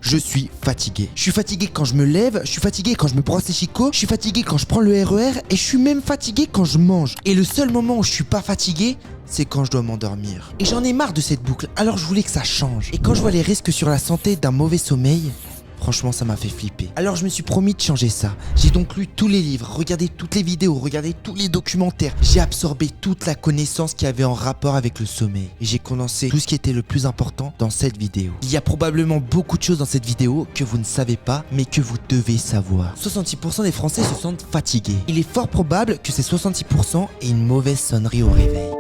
je suis fatigué. Je suis fatigué quand je me lève, je suis fatigué quand je me brosse les chicots, je suis fatigué quand je prends le RER et je suis même fatigué quand je mange. Et le seul moment où je suis pas fatigué, c'est quand je dois m'endormir. Et j'en ai marre de cette boucle, alors je voulais que ça change. Et quand je vois les risques sur la santé d'un mauvais sommeil, franchement, ça m'a fait flipper. Alors je me suis promis de changer ça. J'ai donc lu tous les livres, regardé toutes les vidéos, regardé tous les documentaires. J'ai absorbé toute la connaissance qui avait en rapport avec le sommeil. Et j'ai condensé tout ce qui était le plus important dans cette vidéo. Il y a probablement beaucoup de choses dans cette vidéo que vous ne savez pas, mais que vous devez savoir. 66% des Français se sentent fatigués. Il est fort probable que ces 66% aient une mauvaise sonnerie au réveil.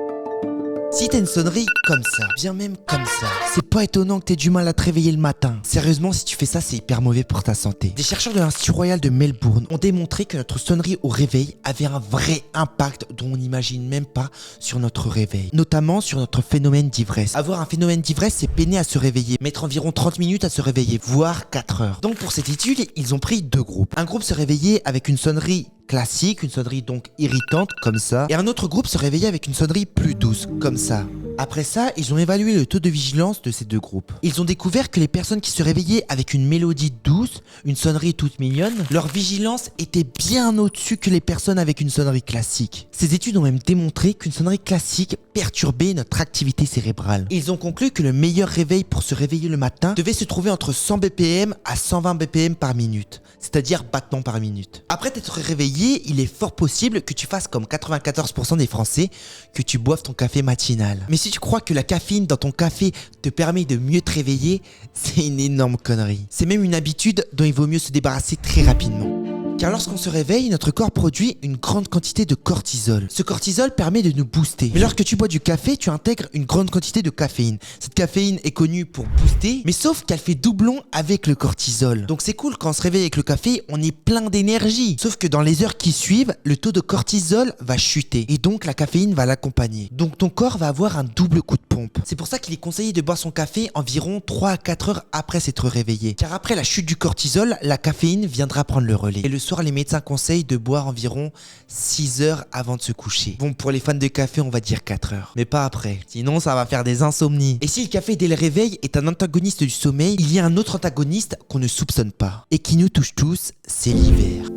Si t'as une sonnerie comme ça, bien même comme ça, c'est pas étonnant que t'aies du mal à te réveiller le matin. Sérieusement, si tu fais ça, c'est hyper mauvais pour ta santé. Des chercheurs de l'Institut Royal de Melbourne ont démontré que notre sonnerie au réveil avait un vrai impact dont on n'imagine même pas sur notre réveil. Notamment sur notre phénomène d'ivresse. Avoir un phénomène d'ivresse, c'est peiner à se réveiller, mettre environ 30 minutes à se réveiller, voire 4 heures. Donc pour cette étude, ils ont pris deux groupes. Un groupe se réveillait avec une sonnerie classique, une sonnerie donc irritante comme ça, et un autre groupe se réveillait avec une sonnerie plus douce comme ça. Après ça, ils ont évalué le taux de vigilance de ces deux groupes. Ils ont découvert que les personnes qui se réveillaient avec une mélodie douce, une sonnerie toute mignonne, leur vigilance était bien au-dessus que les personnes avec une sonnerie classique. Ces études ont même démontré qu'une sonnerie classique perturbait notre activité cérébrale. Ils ont conclu que le meilleur réveil pour se réveiller le matin devait se trouver entre 100 BPM à 120 BPM par minute, c'est-à-dire battements par minute. Après t'être réveillé, il est fort possible que tu fasses comme 94% des Français, que tu boives ton café matinal. Mais si tu crois que la caféine dans ton café te permet de mieux te réveiller, c'est une énorme connerie. C'est même une habitude dont il vaut mieux se débarrasser très rapidement. Car lorsqu'on se réveille, notre corps produit une grande quantité de cortisol. Ce cortisol permet de nous booster. Mais lorsque tu bois du café, tu intègres une grande quantité de caféine. Cette caféine est connue pour booster, mais sauf qu'elle fait doublon avec le cortisol. Donc c'est cool, quand on se réveille avec le café, on est plein d'énergie. Sauf que dans les heures qui suivent, le taux de cortisol va chuter. Et donc la caféine va l'accompagner. Donc ton corps va avoir un double coup de pompe. C'est pour ça qu'il est conseillé de boire son café environ 3 à 4 heures après s'être réveillé. Car après la chute du cortisol, la caféine viendra prendre le relais. Et le soir, les médecins conseillent de boire environ 6 heures avant de se coucher. Bon, pour les fans de café, on va dire 4 heures. Mais pas après. Sinon, ça va faire des insomnies. Et si le café dès le réveil est un antagoniste du sommeil, il y a un autre antagoniste qu'on ne soupçonne pas. Et qui nous touche tous, c'est l'hiver.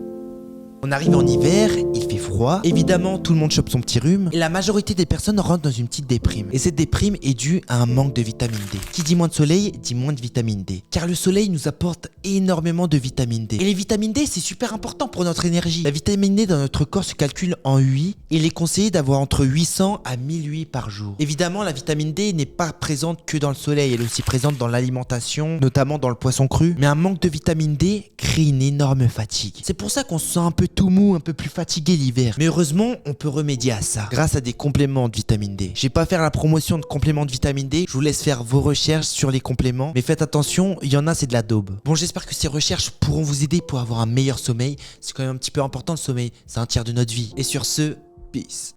On arrive en hiver, il fait froid, évidemment tout le monde chope son petit rhume, et la majorité des personnes rentrent dans une petite déprime. Et cette déprime est due à un manque de vitamine D. Qui dit moins de soleil, dit moins de vitamine D. Car le soleil nous apporte énormément de vitamine D. Et les vitamines D, c'est super important pour notre énergie. La vitamine D dans notre corps se calcule en UI, et il est conseillé d'avoir entre 800 à 1000 UI par jour. Évidemment, la vitamine D n'est pas présente que dans le soleil, elle est aussi présente dans l'alimentation, notamment dans le poisson cru. Mais un manque de vitamine D crée une énorme fatigue. C'est pour ça qu'on se sent un peu tout mou, un peu plus fatigué l'hiver. Mais heureusement, on peut remédier à ça grâce à des compléments de vitamine D. Je vais pas faire la promotion de compléments de vitamine D, je vous laisse faire vos recherches sur les compléments, mais faites attention, il y en a, c'est de la daube. Bon, j'espère que ces recherches pourront vous aider pour avoir un meilleur sommeil. C'est quand même un petit peu important le sommeil, c'est un tiers de notre vie. Et sur ce, peace.